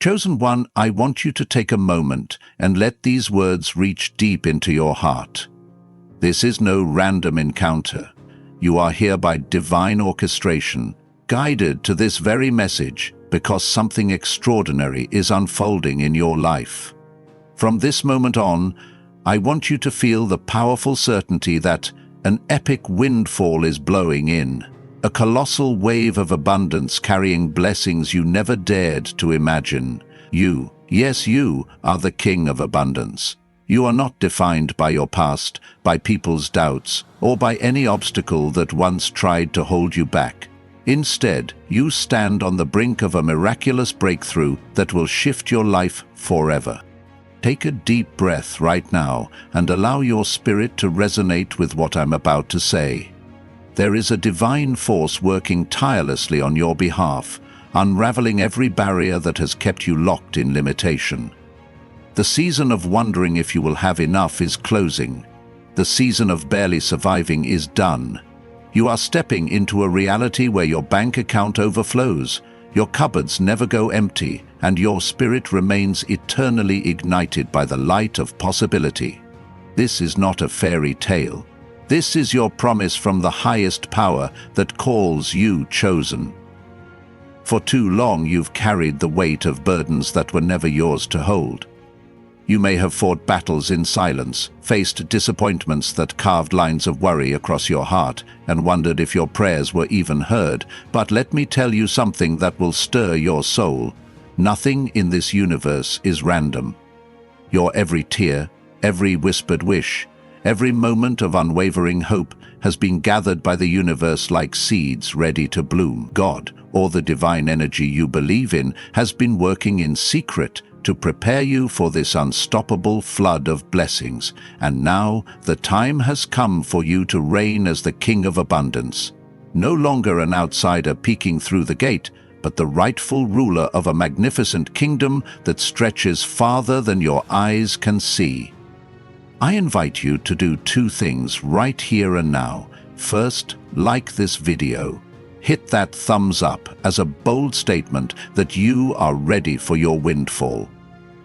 Chosen one, I want you to take a moment and let these words reach deep into your heart. This is no random encounter. You are here by divine orchestration, guided to this very message because something extraordinary is unfolding in your life. From this moment on, I want you to feel the powerful certainty that an epic windfall is blowing in, a colossal wave of abundance carrying blessings you never dared to imagine. You, yes, you are the king of abundance. You are not defined by your past, by people's doubts, or by any obstacle that once tried to hold you back. Instead, you stand on the brink of a miraculous breakthrough that will shift your life forever. Take a deep breath right now and allow your spirit to resonate with what I'm about to say. There is a divine force working tirelessly on your behalf, unraveling every barrier that has kept you locked in limitation. The season of wondering if you will have enough is closing. The season of barely surviving is done. You are stepping into a reality where your bank account overflows, your cupboards never go empty, and your spirit remains eternally ignited by the light of possibility. This is not a fairy tale. This is your promise from the highest power that calls you chosen. For too long you've carried the weight of burdens that were never yours to hold. You may have fought battles in silence, faced disappointments that carved lines of worry across your heart, and wondered if your prayers were even heard. But let me tell you something that will stir your soul. Nothing in this universe is random. Your every tear, every whispered wish, every moment of unwavering hope has been gathered by the universe like seeds ready to bloom. God, or the divine energy you believe in, has been working in secret to prepare you for this unstoppable flood of blessings, and now the time has come for you to reign as the King of Abundance. No longer an outsider peeking through the gate, but the rightful ruler of a magnificent kingdom that stretches farther than your eyes can see. I invite you to do two things right here and now. First, like this video. Hit that thumbs up as a bold statement that you are ready for your windfall.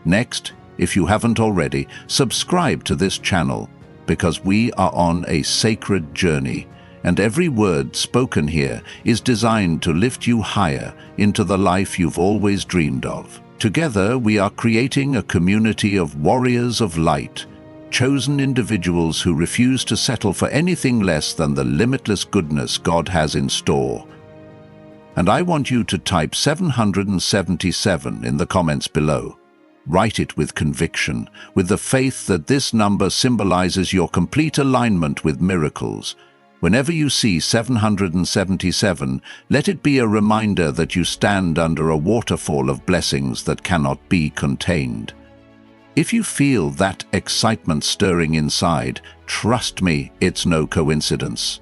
Next, if you haven't already, subscribe to this channel because we are on a sacred journey, and every word spoken here is designed to lift you higher into the life you've always dreamed of. Together, we are creating a community of warriors of light, chosen individuals who refuse to settle for anything less than the limitless goodness God has in store. And I want you to type 777 in the comments below. Write it with conviction, with the faith that this number symbolizes your complete alignment with miracles. Whenever you see 777, let it be a reminder that you stand under a waterfall of blessings that cannot be contained. If you feel that excitement stirring inside, trust me, it's no coincidence.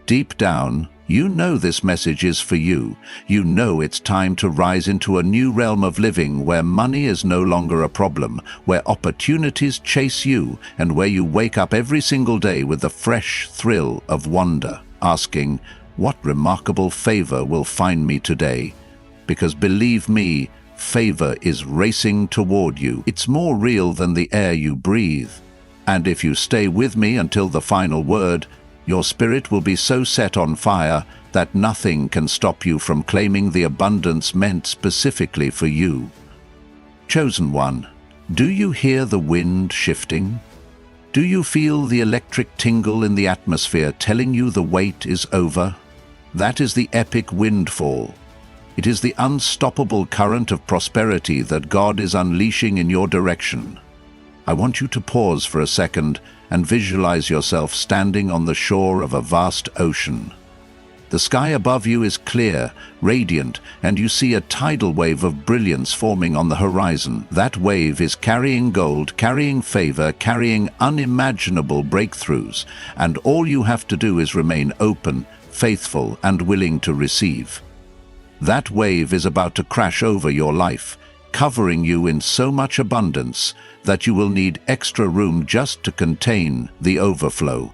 Deep down, you know this message is for you. You know it's time to rise into a new realm of living where money is no longer a problem, where opportunities chase you, and where you wake up every single day with the fresh thrill of wonder, asking, what remarkable favor will find me today? Because believe me, favor is racing toward you. It's more real than the air you breathe. And if you stay with me until the final word, your spirit will be so set on fire that nothing can stop you from claiming the abundance meant specifically for you. Chosen one, do you hear the wind shifting? Do you feel the electric tingle in the atmosphere telling you the wait is over? That is the epic windfall. It is the unstoppable current of prosperity that God is unleashing in your direction. I want you to pause for a second and visualize yourself standing on the shore of a vast ocean. The sky above you is clear, radiant, and you see a tidal wave of brilliance forming on the horizon. That wave is carrying gold, carrying favor, carrying unimaginable breakthroughs, and all you have to do is remain open, faithful, and willing to receive. That wave is about to crash over your life, covering you in so much abundance that you will need extra room just to contain the overflow.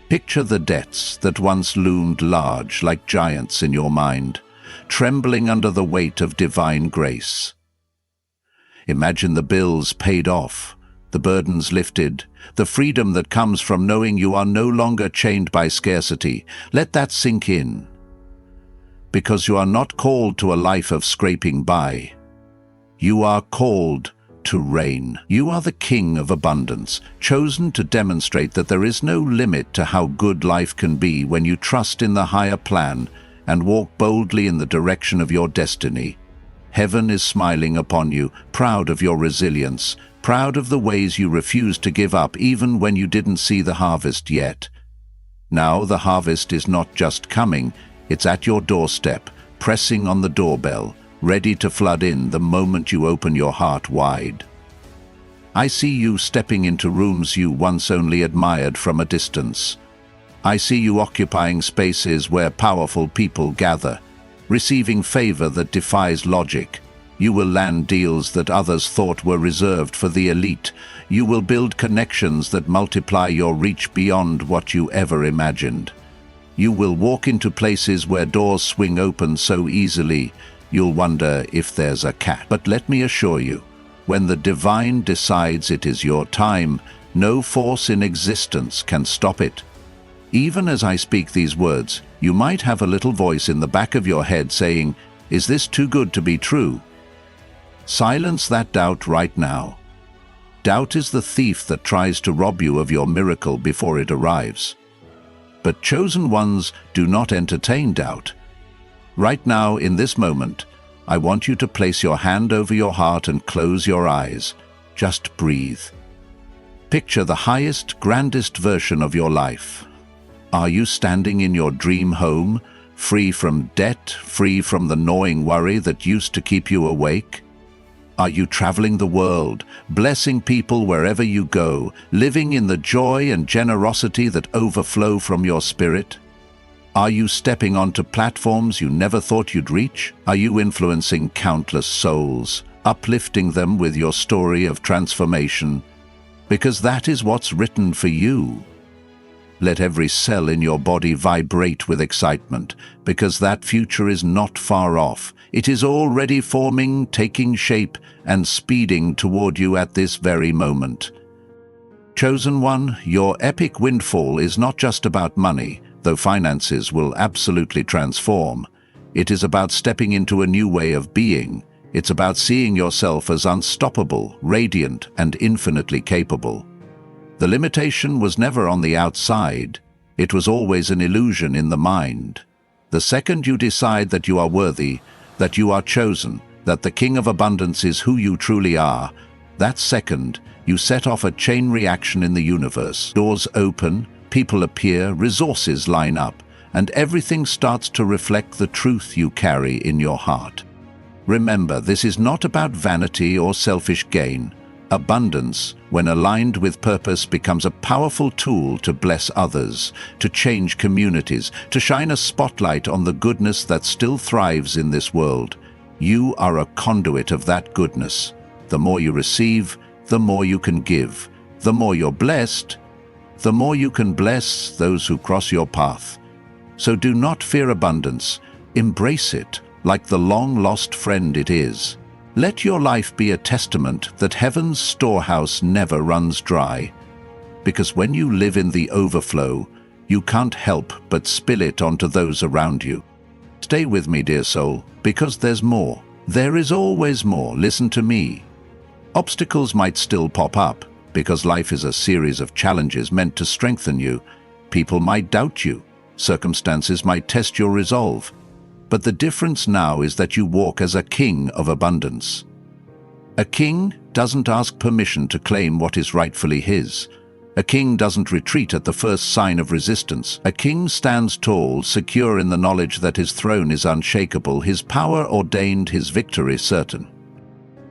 Picture the debts that once loomed large like giants in your mind, trembling under the weight of divine grace. Imagine the bills paid off, the burdens lifted, the freedom that comes from knowing you are no longer chained by scarcity. Let that sink in. Because you are not called to a life of scraping by. You are called to reign. You are the king of abundance, chosen to demonstrate that there is no limit to how good life can be when you trust in the higher plan and walk boldly in the direction of your destiny. Heaven is smiling upon you, proud of your resilience, proud of the ways you refused to give up even when you didn't see the harvest yet. Now the harvest is not just coming, it's at your doorstep, pressing on the doorbell, ready to flood in the moment you open your heart wide. I see you stepping into rooms you once only admired from a distance. I see you occupying spaces where powerful people gather, receiving favor that defies logic. You will land deals that others thought were reserved for the elite. You will build connections that multiply your reach beyond what you ever imagined. You will walk into places where doors swing open so easily, you'll wonder if there's a catch. But let me assure you, when the divine decides it is your time, no force in existence can stop it. Even as I speak these words, you might have a little voice in the back of your head saying, "Is this too good to be true?" Silence that doubt right now. Doubt is the thief that tries to rob you of your miracle before it arrives. But chosen ones do not entertain doubt. Right now, in this moment, I want you to place your hand over your heart and close your eyes. Just breathe. Picture the highest, grandest version of your life. Are you standing in your dream home, free from debt, free from the gnawing worry that used to keep you awake? Are you traveling the world, blessing people wherever you go, living in the joy and generosity that overflow from your spirit? Are you stepping onto platforms you never thought you'd reach? Are you influencing countless souls, uplifting them with your story of transformation? Because that is what's written for you. Let every cell in your body vibrate with excitement, because that future is not far off. It is already forming, taking shape, and speeding toward you at this very moment. Chosen one, your epic windfall is not just about money, though finances will absolutely transform. It is about stepping into a new way of being. It's about seeing yourself as unstoppable, radiant, and infinitely capable. The limitation was never on the outside. It was always an illusion in the mind. The second you decide that you are worthy, that you are chosen, that the King of Abundance is who you truly are, that second, you set off a chain reaction in the universe. Doors open, people appear, resources line up, and everything starts to reflect the truth you carry in your heart. Remember, this is not about vanity or selfish gain. Abundance, when aligned with purpose, becomes a powerful tool to bless others, to change communities, to shine a spotlight on the goodness that still thrives in this world. You are a conduit of that goodness. The more you receive, the more you can give. The more you're blessed, the more you can bless those who cross your path. So do not fear abundance. Embrace it like the long-lost friend it is. Let your life be a testament that heaven's storehouse never runs dry. Because when you live in the overflow, you can't help but spill it onto those around you. Stay with me, dear soul, because there's more. There is always more. Listen to me. Obstacles might still pop up, because life is a series of challenges meant to strengthen you. People might doubt you. Circumstances might test your resolve. But the difference now is that you walk as a king of abundance. A king doesn't ask permission to claim what is rightfully his. A king doesn't retreat at the first sign of resistance. A king stands tall, secure in the knowledge that his throne is unshakable, his power ordained, his victory certain.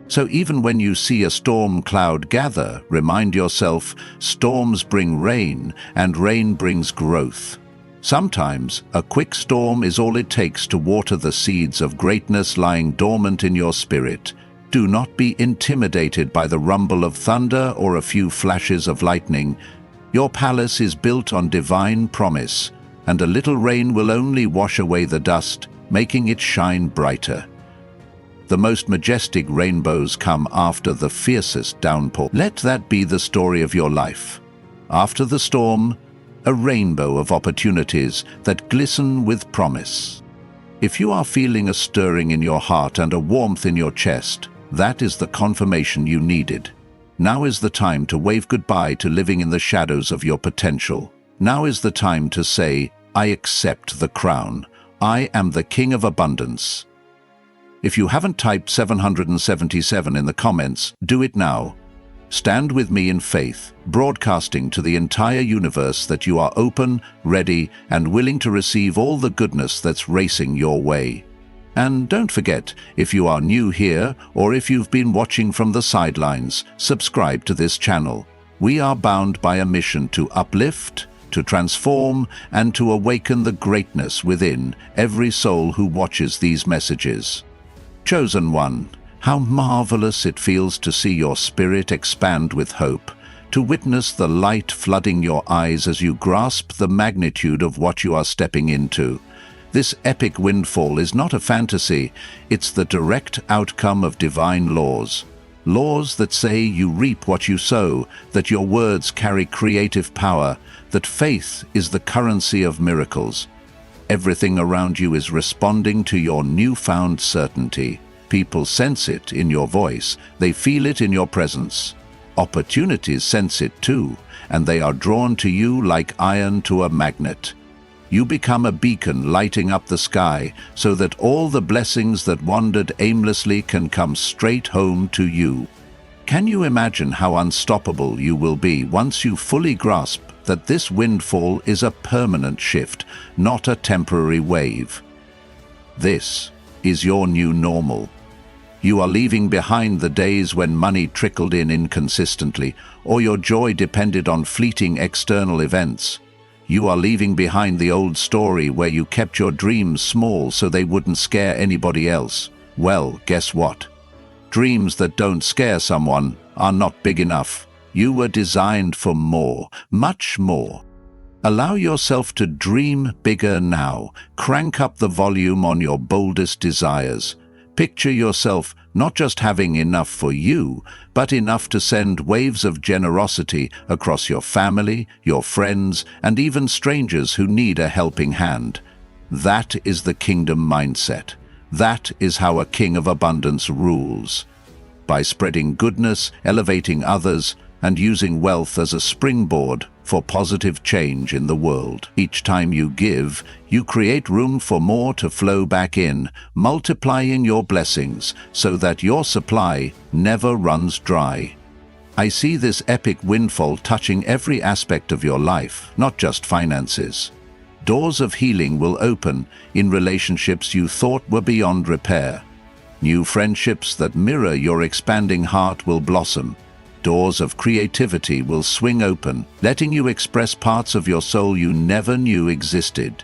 So even when you see a storm cloud gather, remind yourself, storms bring rain, and rain brings growth. Sometimes, a quick storm is all it takes to water the seeds of greatness lying dormant in your spirit. Do not be intimidated by the rumble of thunder or a few flashes of lightning. Your palace is built on divine promise, and a little rain will only wash away the dust, making it shine brighter. The most majestic rainbows come after the fiercest downpour. Let that be the story of your life. After the storm, a rainbow of opportunities that glisten with promise. If you are feeling a stirring in your heart and a warmth in your chest, that is the confirmation you needed. Now is the time to wave goodbye to living in the shadows of your potential. Now is the time to say, I accept the crown. I am the King of Abundance. If you haven't typed 777 in the comments, do it now. Stand with me in faith, broadcasting to the entire universe that you are open, ready, and willing to receive all the goodness that's racing your way. And don't forget, if you are new here or if you've been watching from the sidelines, subscribe to this channel. We are bound by a mission to uplift, to transform, and to awaken the greatness within every soul who watches these messages. Chosen one, how marvelous it feels to see your spirit expand with hope, to witness the light flooding your eyes as you grasp the magnitude of what you are stepping into. This epic windfall is not a fantasy, it's the direct outcome of divine laws. Laws that say you reap what you sow, that your words carry creative power, that faith is the currency of miracles. Everything around you is responding to your newfound certainty. People sense it in your voice, they feel it in your presence. Opportunities sense it too, and they are drawn to you like iron to a magnet. You become a beacon lighting up the sky so that all the blessings that wandered aimlessly can come straight home to you. Can you imagine how unstoppable you will be once you fully grasp that this windfall is a permanent shift, not a temporary wave? This is your new normal. You are leaving behind the days when money trickled in inconsistently or your joy depended on fleeting external events. You are leaving behind the old story where you kept your dreams small so they wouldn't scare anybody else. Well, guess what? Dreams that don't scare someone are not big enough. You were designed for more, much more. Allow yourself to dream bigger now. Crank up the volume on your boldest desires. Picture yourself not just having enough for you, but enough to send waves of generosity across your family, your friends, and even strangers who need a helping hand. That is the kingdom mindset. That is how a king of abundance rules. By spreading goodness, elevating others, and using wealth as a springboard for positive change in the world. Each time you give, you create room for more to flow back in, multiplying your blessings so that your supply never runs dry. I see this epic windfall touching every aspect of your life, not just finances. Doors of healing will open in relationships you thought were beyond repair. New friendships that mirror your expanding heart will blossom. Doors of creativity will swing open, letting you express parts of your soul you never knew existed.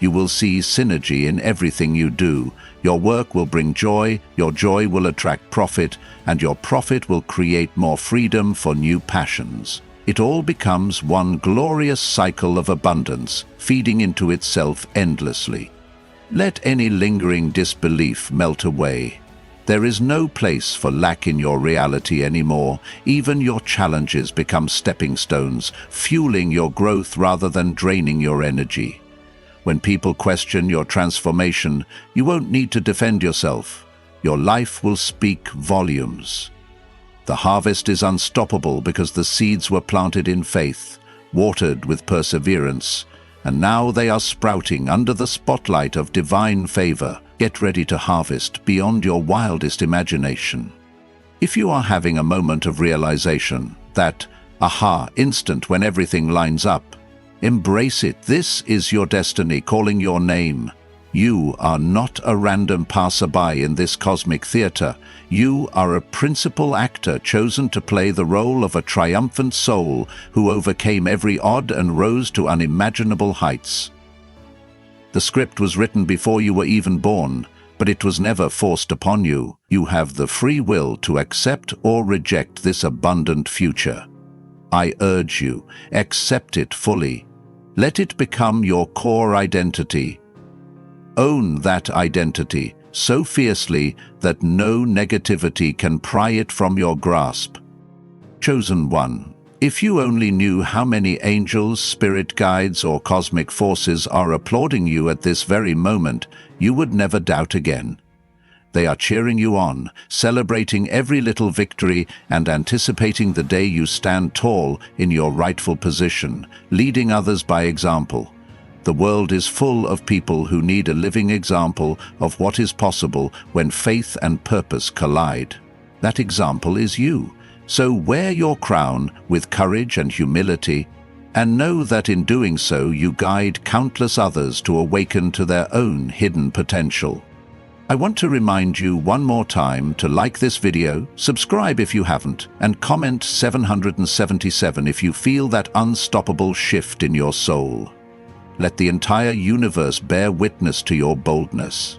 You will see synergy in everything you do. Your work will bring joy, your joy will attract profit, and your profit will create more freedom for new passions. It all becomes one glorious cycle of abundance, feeding into itself endlessly. Let any lingering disbelief melt away. There is no place for lack in your reality anymore. Even your challenges become stepping stones, fueling your growth rather than draining your energy. When people question your transformation, you won't need to defend yourself. Your life will speak volumes. The harvest is unstoppable because the seeds were planted in faith, watered with perseverance, and now they are sprouting under the spotlight of divine favor. Get ready to harvest beyond your wildest imagination. If you are having a moment of realization, that aha instant when everything lines up, embrace it. This is your destiny calling your name. You are not a random passerby in this cosmic theater. You are a principal actor chosen to play the role of a triumphant soul who overcame every odd and rose to unimaginable heights. The script was written before you were even born, but it was never forced upon you. You have the free will to accept or reject this abundant future. I urge you, accept it fully. Let it become your core identity. Own that identity, so fiercely that no negativity can pry it from your grasp. Chosen one, if you only knew how many angels, spirit guides, or cosmic forces are applauding you at this very moment, you would never doubt again. They are cheering you on, celebrating every little victory and anticipating the day you stand tall in your rightful position, leading others by example. The world is full of people who need a living example of what is possible when faith and purpose collide. That example is you. So wear your crown with courage and humility, and know that in doing so you guide countless others to awaken to their own hidden potential. I want to remind you one more time to like this video, subscribe if you haven't, and comment 777 if you feel that unstoppable shift in your soul. Let the entire universe bear witness to your boldness.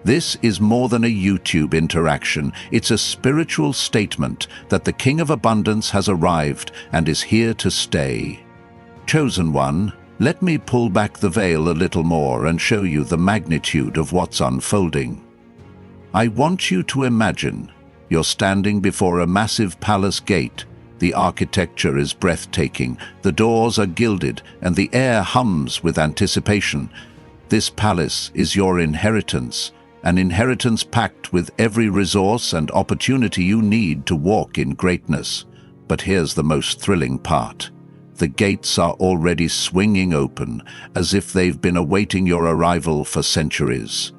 This is more than a YouTube interaction. It's a spiritual statement that the King of Abundance has arrived and is here to stay. Chosen one, let me pull back the veil a little more and show you the magnitude of what's unfolding. I want you to imagine you're standing before a massive palace gate. The architecture is breathtaking, the doors are gilded, and the air hums with anticipation. This palace is your inheritance, an inheritance packed with every resource and opportunity you need to walk in greatness. But here's the most thrilling part. The gates are already swinging open, as if they've been awaiting your arrival for centuries.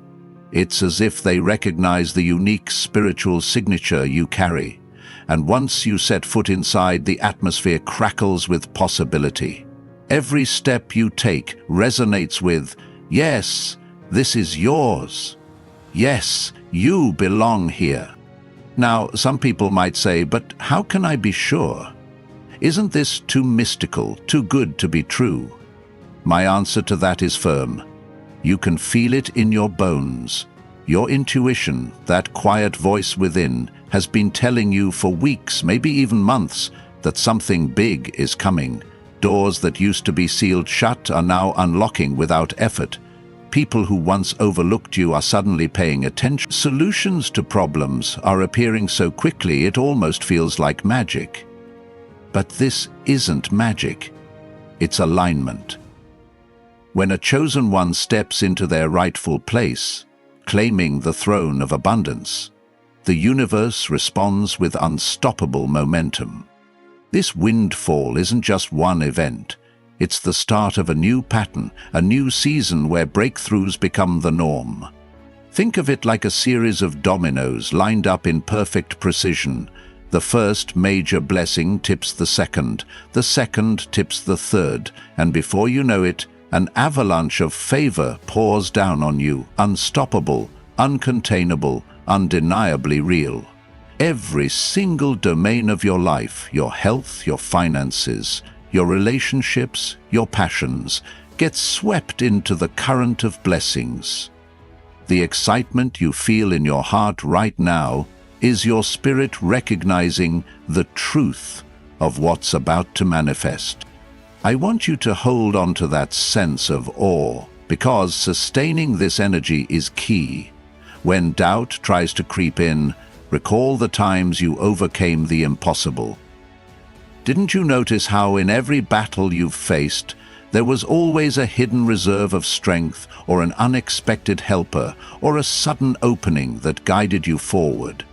It's as if they recognize the unique spiritual signature you carry. And once you set foot inside, the atmosphere crackles with possibility. Every step you take resonates with, yes, this is yours. Yes, you belong here. Now, some people might say, but how can I be sure? Isn't this too mystical, too good to be true? My answer to that is firm. You can feel it in your bones. Your intuition, that quiet voice within, has been telling you for weeks, maybe even months, that something big is coming. Doors that used to be sealed shut are now unlocking without effort. People who once overlooked you are suddenly paying attention. Solutions to problems are appearing so quickly it almost feels like magic. But this isn't magic. It's alignment. When a chosen one steps into their rightful place, claiming the throne of abundance, the universe responds with unstoppable momentum. This windfall isn't just one event. It's the start of a new pattern, a new season where breakthroughs become the norm. Think of it like a series of dominoes lined up in perfect precision. The first major blessing tips the second tips the third, and before you know it, an avalanche of favor pours down on you, unstoppable, uncontainable, undeniably real. Every single domain of your life, your health, your finances, your relationships, your passions, gets swept into the current of blessings. The excitement you feel in your heart right now is your spirit recognizing the truth of what's about to manifest. I want you to hold on to that sense of awe, because sustaining this energy is key. When doubt tries to creep in, recall the times you overcame the impossible. Didn't you notice how in every battle you've faced, there was always a hidden reserve of strength, or an unexpected helper, or a sudden opening that guided you forward?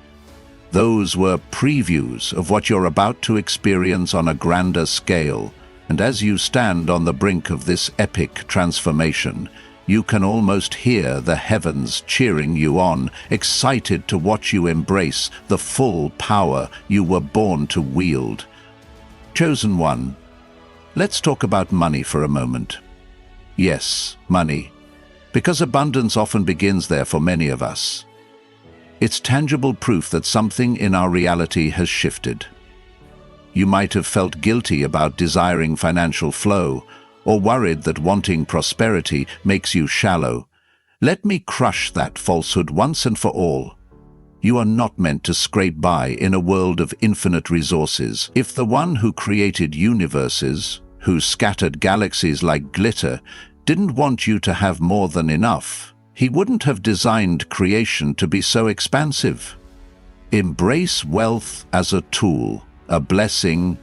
Those were previews of what you're about to experience on a grander scale, and as you stand on the brink of this epic transformation, you can almost hear the heavens cheering you on, excited to watch you embrace the full power you were born to wield. Chosen one, let's talk about money for a moment. Yes, money, because abundance often begins there for many of us. It's tangible proof that something in our reality has shifted. You might have felt guilty about desiring financial flow, or worried that wanting prosperity makes you shallow. Let me crush that falsehood once and for all. You are not meant to scrape by in a world of infinite resources. If the one who created universes, who scattered galaxies like glitter, didn't want you to have more than enough, He wouldn't have designed creation to be so expansive. Embrace wealth as a tool, a blessing,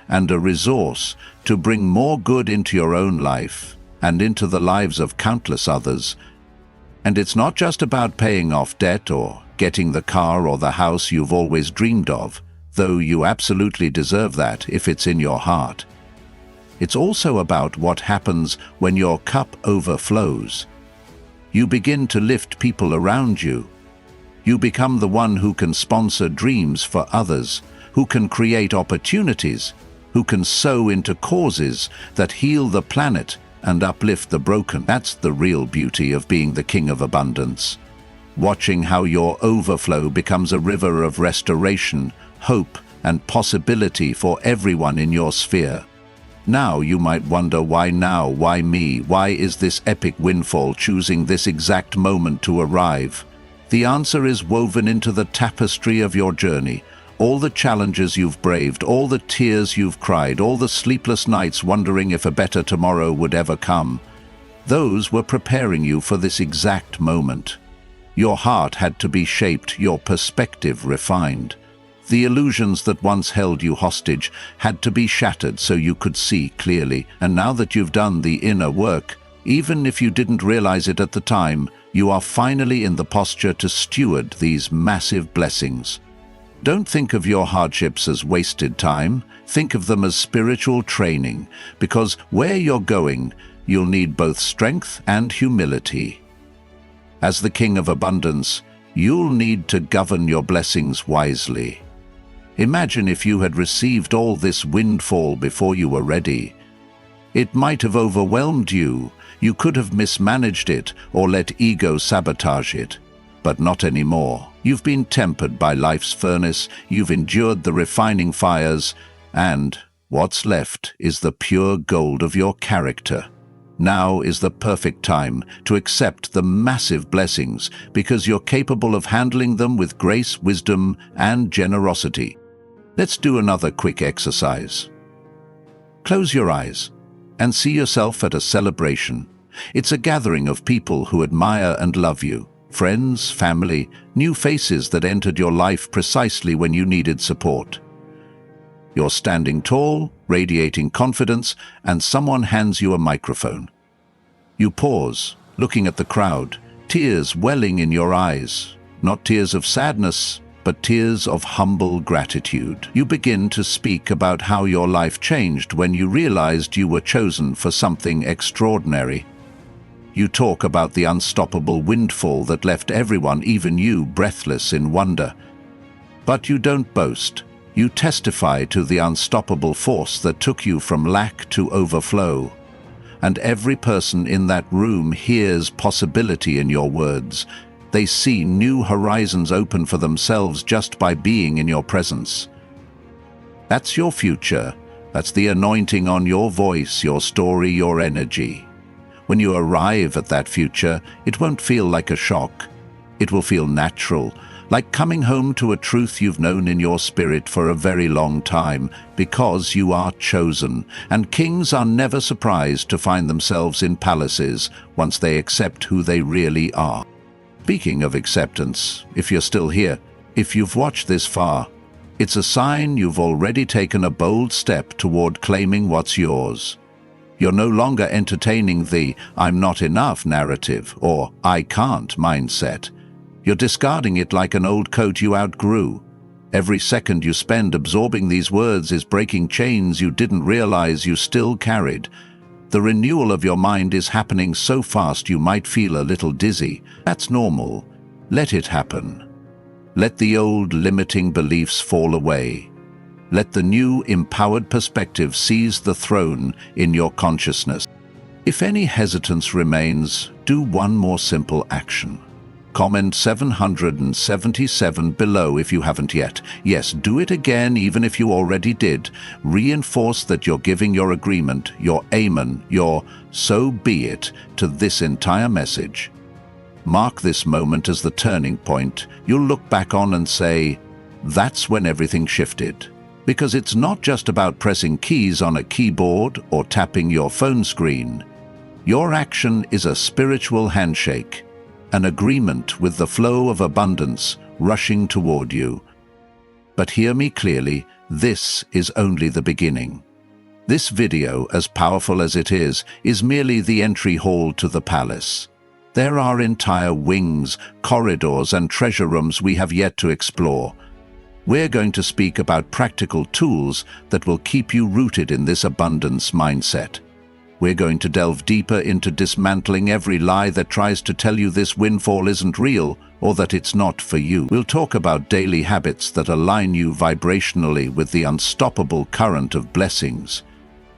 and a resource to bring more good into your own life and into the lives of countless others. And it's not just about paying off debt or getting the car or the house you've always dreamed of, though you absolutely deserve that if it's in your heart. It's also about what happens when your cup overflows. You begin to lift people around you. You become the one who can sponsor dreams for others, who can create opportunities, who can sow into causes that heal the planet and uplift the broken. That's the real beauty of being the king of abundance. Watching how your overflow becomes a river of restoration, hope, and possibility for everyone in your sphere. Now you might wonder, why now? Why me? Why is this epic windfall choosing this exact moment to arrive? The answer is woven into the tapestry of your journey. All the challenges you've braved, all the tears you've cried, all the sleepless nights wondering if a better tomorrow would ever come. Those were preparing you for this exact moment. Your heart had to be shaped, your perspective refined. The illusions that once held you hostage had to be shattered so you could see clearly. And now that you've done the inner work, even if you didn't realize it at the time, you are finally in the posture to steward these massive blessings. Don't think of your hardships as wasted time. Think of them as spiritual training, because where you're going, you'll need both strength and humility. As the king of abundance, you'll need to govern your blessings wisely. Imagine if you had received all this windfall before you were ready. It might have overwhelmed you. You could have mismanaged it or let ego sabotage it. But not anymore. You've been tempered by life's furnace, you've endured the refining fires, and what's left is the pure gold of your character. Now is the perfect time to accept the massive blessings, because you're capable of handling them with grace, wisdom, and generosity. Let's do another quick exercise. Close your eyes and see yourself at a celebration. It's a gathering of people who admire and love you. Friends, family, new faces that entered your life precisely when you needed support. You're standing tall, radiating confidence, and someone hands you a microphone. You pause, looking at the crowd, tears welling in your eyes, not tears of sadness, but tears of humble gratitude. You begin to speak about how your life changed when you realized you were chosen for something extraordinary. You talk about the unstoppable windfall that left everyone, even you, breathless in wonder. But you don't boast. You testify to the unstoppable force that took you from lack to overflow. And every person in that room hears possibility in your words. They see new horizons open for themselves just by being in your presence. That's your future. That's the anointing on your voice, your story, your energy. When you arrive at that future, it won't feel like a shock. It will feel natural, like coming home to a truth you've known in your spirit for a very long time, because you are chosen, and kings are never surprised to find themselves in palaces once they accept who they really are. Speaking of acceptance, if you're still here, if you've watched this far, it's a sign you've already taken a bold step toward claiming what's yours. You're no longer entertaining the "I'm not enough" narrative or "I can't" mindset. You're discarding it like an old coat you outgrew. Every second you spend absorbing these words is breaking chains you didn't realize you still carried. The renewal of your mind is happening so fast you might feel a little dizzy. That's normal. Let it happen. Let the old limiting beliefs fall away. Let the new empowered perspective seize the throne in your consciousness. If any hesitance remains, do one more simple action. Comment 777 below if you haven't yet. Yes, do it again even if you already did. Reinforce that you're giving your agreement, your amen, your "so be it" to this entire message. Mark this moment as the turning point you'll look back on and say, that's when everything shifted. Because it's not just about pressing keys on a keyboard or tapping your phone screen. Your action is a spiritual handshake. an agreement with the flow of abundance rushing toward you. But hear me clearly, this is only the beginning. This video, as powerful as it is merely the entry hall to the palace. There are entire wings, corridors, and treasure rooms we have yet to explore. We're going to speak about practical tools that will keep you rooted in this abundance mindset. We're going to delve deeper into dismantling every lie that tries to tell you this windfall isn't real or that it's not for you. We'll talk about daily habits that align you vibrationally with the unstoppable current of blessings.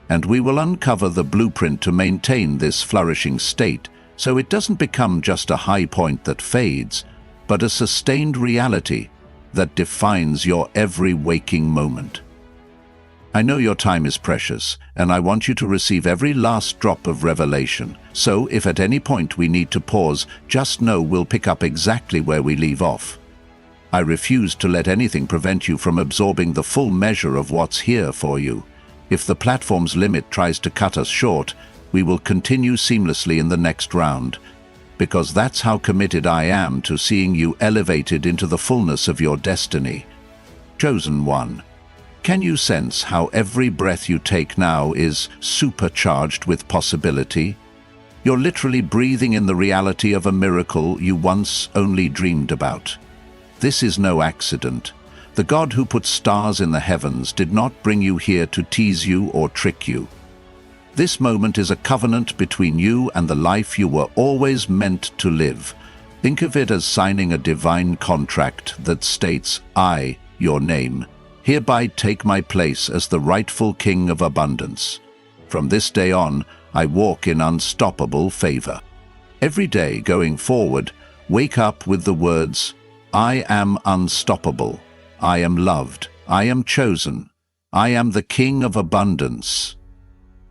And we will uncover the blueprint to maintain this flourishing state so it doesn't become just a high point that fades, but a sustained reality that defines your every waking moment. I know your time is precious, and I want you to receive every last drop of revelation. So if at any point we need to pause, just know we'll pick up exactly where we leave off. I refuse to let anything prevent you from absorbing the full measure of what's here for you. If the platform's limit tries to cut us short, we will continue seamlessly in the next round, because that's how committed I am to seeing you elevated into the fullness of your destiny. Chosen one. Can you sense how every breath you take now is supercharged with possibility? You're literally breathing in the reality of a miracle you once only dreamed about. This is no accident. The God who put stars in the heavens did not bring you here to tease you or trick you. This moment is a covenant between you and the life you were always meant to live. Think of it as signing a divine contract that states, I, your name, hereby take my place as the rightful king of abundance. From this day on, I walk in unstoppable favor. Every day going forward, wake up with the words, I am unstoppable. I am loved. I am chosen. I am the king of abundance.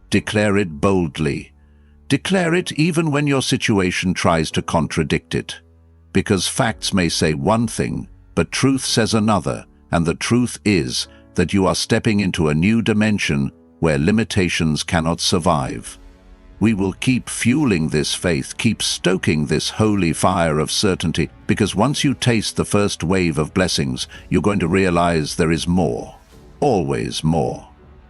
Declare it boldly. Declare it even when your situation tries to contradict it. Because facts may say one thing, but truth says another, and the truth is that you are stepping into a new dimension where limitations cannot survive. We will keep fueling this faith, keep stoking this holy fire of certainty, because once you taste the first wave of blessings, you're going to realize there is more. Always more.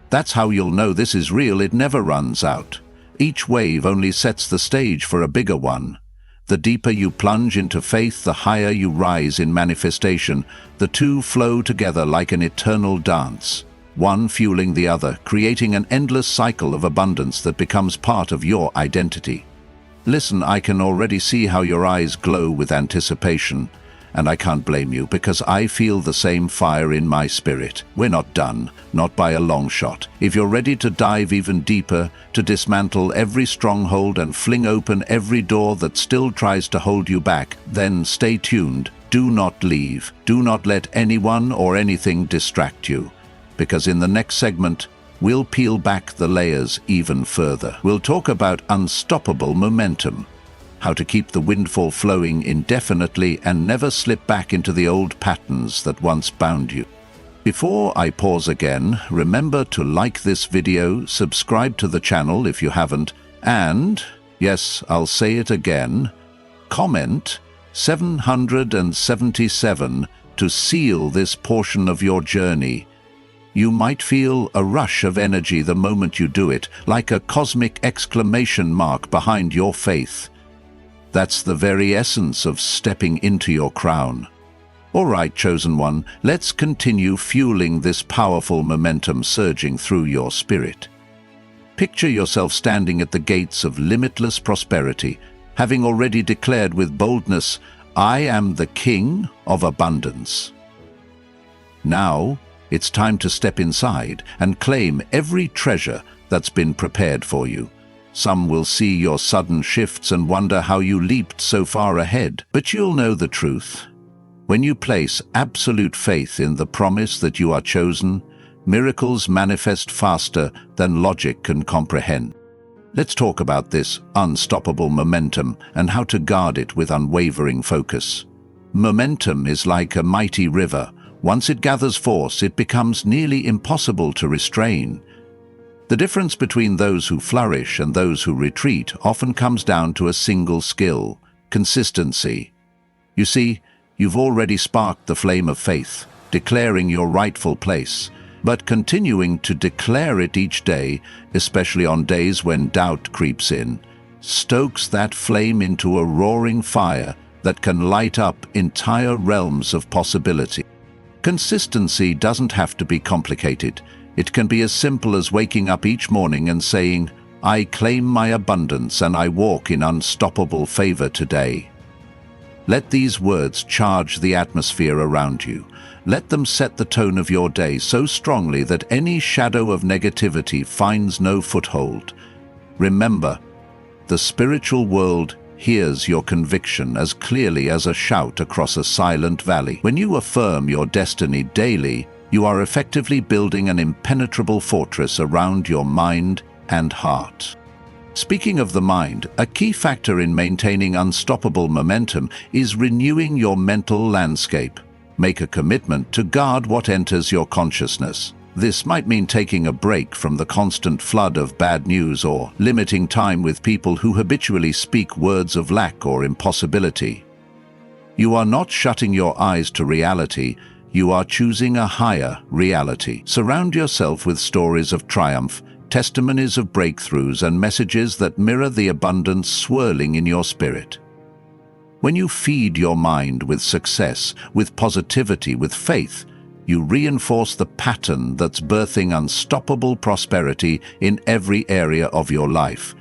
That's how you'll know this is real. It never runs out. Each wave only sets the stage for a bigger one. The deeper you plunge into faith, the higher you rise in manifestation. The two flow together like an eternal dance, one fueling the other, creating an endless cycle of abundance that becomes part of your identity. Listen, I can already see how your eyes glow with anticipation. And I can't blame you, because I feel the same fire in my spirit. We're not done, not by a long shot. If you're ready to dive even deeper, to dismantle every stronghold and fling open every door that still tries to hold you back, then stay tuned. Do not leave. Do not let anyone or anything distract you. Because in the next segment, we'll peel back the layers even further. We'll talk about unstoppable momentum. How to keep the windfall flowing indefinitely and never slip back into the old patterns that once bound you. Before I pause again, remember to like this video, subscribe to the channel if you haven't, and, yes, I'll say it again, comment 777 to seal this portion of your journey. You might feel a rush of energy the moment you do it, like a cosmic exclamation mark behind your faith. That's the very essence of stepping into your crown. All right, chosen one, let's continue fueling this powerful momentum surging through your spirit. Picture yourself standing at the gates of limitless prosperity, having already declared with boldness, I am the king of abundance. Now, it's time to step inside and claim every treasure that's been prepared for you. Some will see your sudden shifts and wonder how you leaped so far ahead. But you'll know the truth. When you place absolute faith in the promise that you are chosen, miracles manifest faster than logic can comprehend. Let's talk about this unstoppable momentum and how to guard it with unwavering focus. Momentum is like a mighty river. Once it gathers force, it becomes nearly impossible to restrain. The difference between those who flourish and those who retreat often comes down to a single skill: Consistency. You see, you've already sparked the flame of faith, declaring your rightful place. But continuing to declare it each day, especially on days when doubt creeps in, stokes that flame into a roaring fire that can light up entire realms of possibility. Consistency doesn't have to be complicated. It can be as simple as waking up each morning and saying, "I claim my abundance and I walk in unstoppable favor today." Let these words charge the atmosphere around you. Let them set the tone of your day so strongly that any shadow of negativity finds no foothold. Remember, the spiritual world hears your conviction as clearly as a shout across a silent valley. When you affirm your destiny daily, you are effectively building an impenetrable fortress around your mind and heart. Speaking of the mind, a key factor in maintaining unstoppable momentum is renewing your mental landscape. Make a commitment to guard what enters your consciousness. This might mean taking a break from the constant flood of bad news or limiting time with people who habitually speak words of lack or impossibility. You are not shutting your eyes to reality, you are choosing a higher reality. Surround yourself with stories of triumph, testimonies of breakthroughs, and messages that mirror the abundance swirling in your spirit. When you feed your mind with success, with positivity, with faith, you reinforce the pattern that's birthing unstoppable prosperity in every area of your life.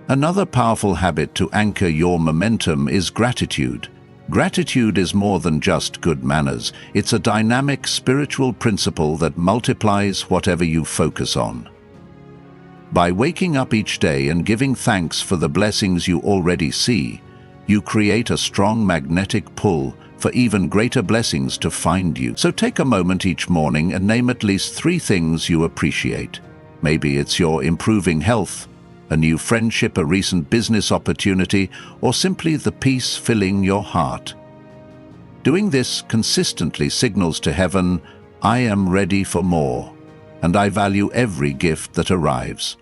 Another powerful habit to anchor your momentum is gratitude. Gratitude is more than just good manners. It's a dynamic spiritual principle that multiplies whatever you focus on. By waking up each day and giving thanks for the blessings you already see, you create a strong magnetic pull for even greater blessings to find you. So take a moment each morning and name at least 3 things you appreciate. Maybe it's your improving health, a new friendship, a recent business opportunity, or simply the peace filling your heart. Doing this consistently signals to heaven, "I am ready for more, and I value every gift that arrives."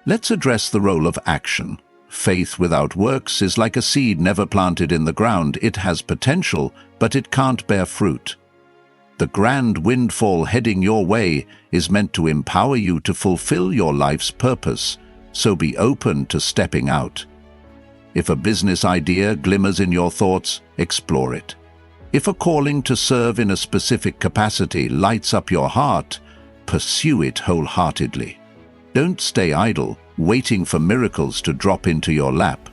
Let's address the role of action. Faith without works is like a seed never planted in the ground. It has potential, but it can't bear fruit. The grand windfall heading your way is meant to empower you to fulfill your life's purpose, so be open to stepping out. If a business idea glimmers in your thoughts, explore it. If a calling to serve in a specific capacity lights up your heart, pursue it wholeheartedly. Don't stay idle, waiting for miracles to drop into your lap.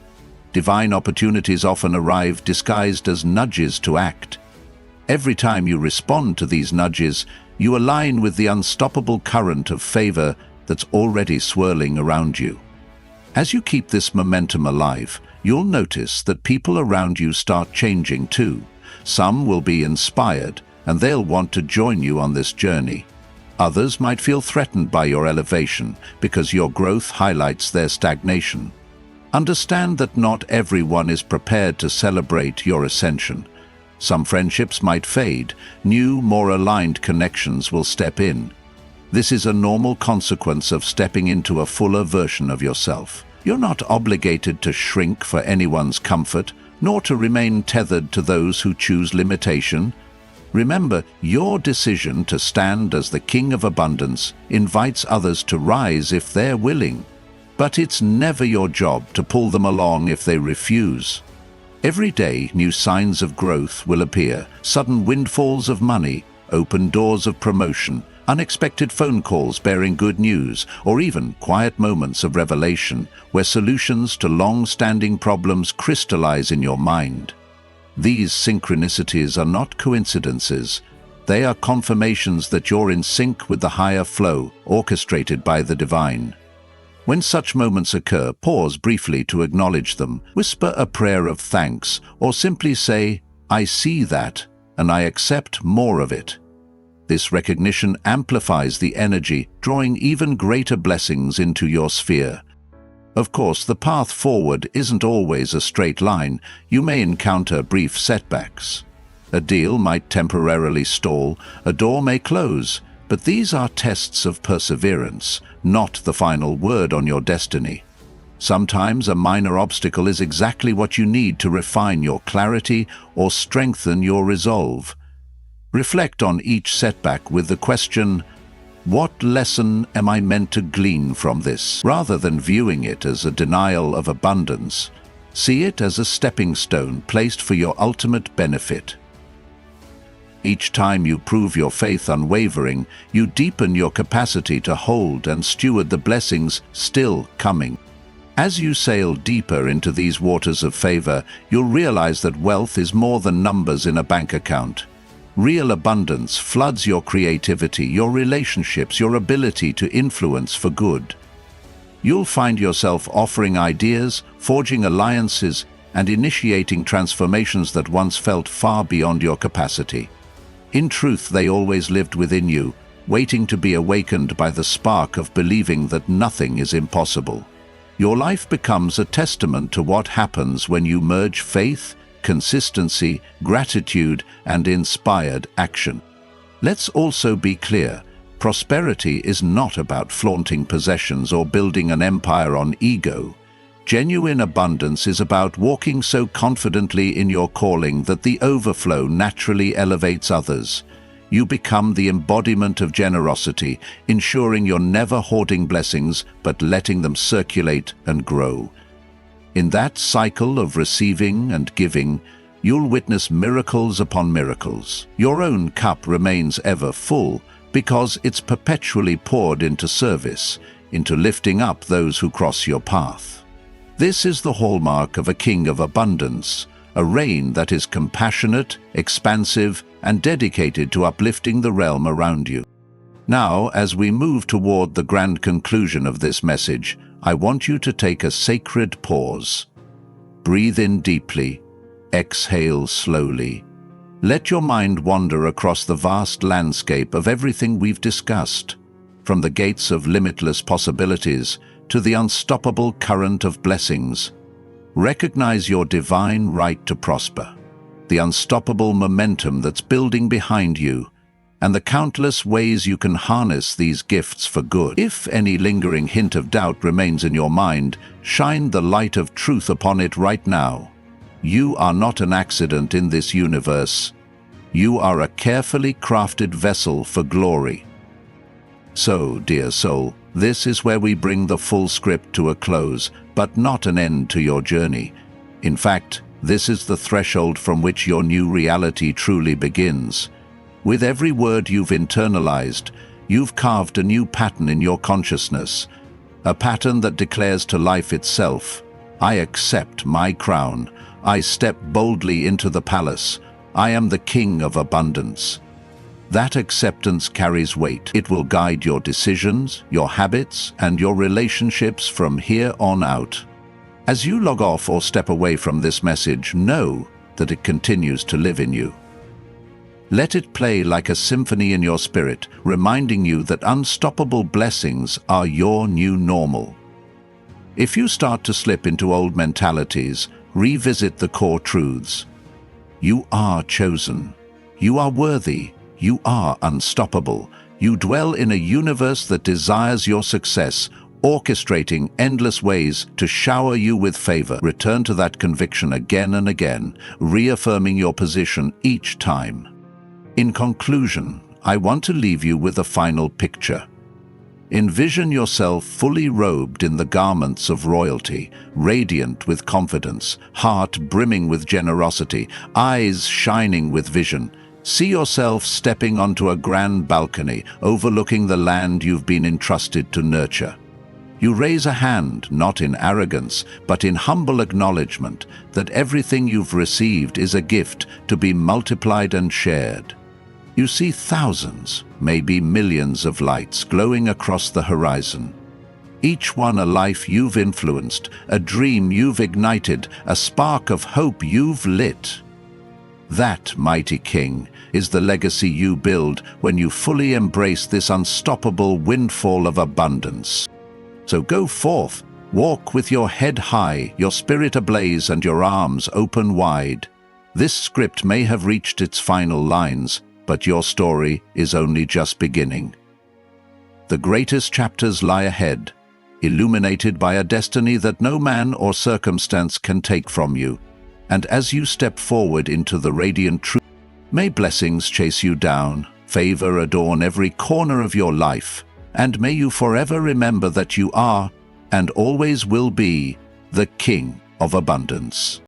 Divine opportunities often arrive disguised as nudges to act. Every time you respond to these nudges, you align with the unstoppable current of favor that's already swirling around you. As you keep this momentum alive, you'll notice that people around you start changing too. Some will be inspired, and they'll want to join you on this journey. Others might feel threatened by your elevation because your growth highlights their stagnation. Understand that not everyone is prepared to celebrate your ascension. Some friendships might fade, new, more aligned connections will step in. This is a normal consequence of stepping into a fuller version of yourself. You're not obligated to shrink for anyone's comfort, nor to remain tethered to those who choose limitation. Remember, your decision to stand as the King of Abundance invites others to rise if they're willing. But it's never your job to pull them along if they refuse. Every day, new signs of growth will appear, sudden windfalls of money, open doors of promotion, unexpected phone calls bearing good news, or even quiet moments of revelation where solutions to long-standing problems crystallize in your mind. These synchronicities are not coincidences. They are confirmations that you're in sync with the higher flow orchestrated by the divine. When such moments occur, pause briefly to acknowledge them, whisper a prayer of thanks, or simply say, "I see that, and I accept more of it." This recognition amplifies the energy, drawing even greater blessings into your sphere. Of course, the path forward isn't always a straight line. You may encounter brief setbacks. A deal might temporarily stall, a door may close, but these are tests of perseverance, not the final word on your destiny. Sometimes a minor obstacle is exactly what you need to refine your clarity or strengthen your resolve. Reflect on each setback with the question, what lesson am I meant to glean from this? Rather than viewing it as a denial of abundance, see it as a stepping stone placed for your ultimate benefit. Each time you prove your faith unwavering, you deepen your capacity to hold and steward the blessings still coming. As you sail deeper into these waters of favor, you'll realize that wealth is more than numbers in a bank account. Real abundance floods your creativity, your relationships, your ability to influence for good. You'll find yourself offering ideas, forging alliances, and initiating transformations that once felt far beyond your capacity. In truth, they always lived within you, waiting to be awakened by the spark of believing that nothing is impossible. Your life becomes a testament to what happens when you merge faith, consistency, gratitude, and inspired action. Let's also be clear, prosperity is not about flaunting possessions or building an empire on ego. Genuine abundance is about walking so confidently in your calling that the overflow naturally elevates others. You become the embodiment of generosity, ensuring you're never hoarding blessings but letting them circulate and grow. In that cycle of receiving and giving, you'll witness miracles upon miracles. Your own cup remains ever full because it's perpetually poured into service, into lifting up those who cross your path. This is the hallmark of a king of abundance, a reign that is compassionate, expansive, and dedicated to uplifting the realm around you. Now, as we move toward the grand conclusion of this message, I want you to take a sacred pause. Breathe in deeply, exhale slowly. Let your mind wander across the vast landscape of everything we've discussed, from the gates of limitless possibilities to the unstoppable current of blessings. Recognize your divine right to prosper, the unstoppable momentum that's building behind you, and the countless ways you can harness these gifts for good. If any lingering hint of doubt remains in your mind, shine the light of truth upon it right now. You are not an accident in this universe. You are a carefully crafted vessel for glory. So, dear soul, this is where we bring the full script to a close, but not an end to your journey. In fact, this is the threshold from which your new reality truly begins. With every word you've internalized, you've carved a new pattern in your consciousness, a pattern that declares to life itself, I accept my crown. I step boldly into the palace. I am the king of abundance. That acceptance carries weight. It will guide your decisions, your habits, and your relationships from here on out. As you log off or step away from this message, know that it continues to live in you. Let it play like a symphony in your spirit, reminding you that unstoppable blessings are your new normal. If you start to slip into old mentalities, revisit the core truths. You are chosen. You are worthy. You are unstoppable. You dwell in a universe that desires your success, orchestrating endless ways to shower you with favor. Return to that conviction again and again, reaffirming your position each time. In conclusion, I want to leave you with a final picture. Envision yourself fully robed in the garments of royalty, radiant with confidence, heart brimming with generosity, eyes shining with vision. See yourself stepping onto a grand balcony, overlooking the land you've been entrusted to nurture. You raise a hand, not in arrogance, but in humble acknowledgement that everything you've received is a gift to be multiplied and shared. You see thousands, maybe millions of lights glowing across the horizon. Each one a life you've influenced, a dream you've ignited, a spark of hope you've lit. That, mighty king, is the legacy you build when you fully embrace this unstoppable windfall of abundance. So go forth, walk with your head high, your spirit ablaze, and your arms open wide. This script may have reached its final lines, but your story is only just beginning. The greatest chapters lie ahead. illuminated by a destiny that no man or circumstance can take from you. And as you step forward into the radiant truth, may blessings chase you down, favor adorn every corner of your life, and may you forever remember that you are, and always will be, the King of Abundance.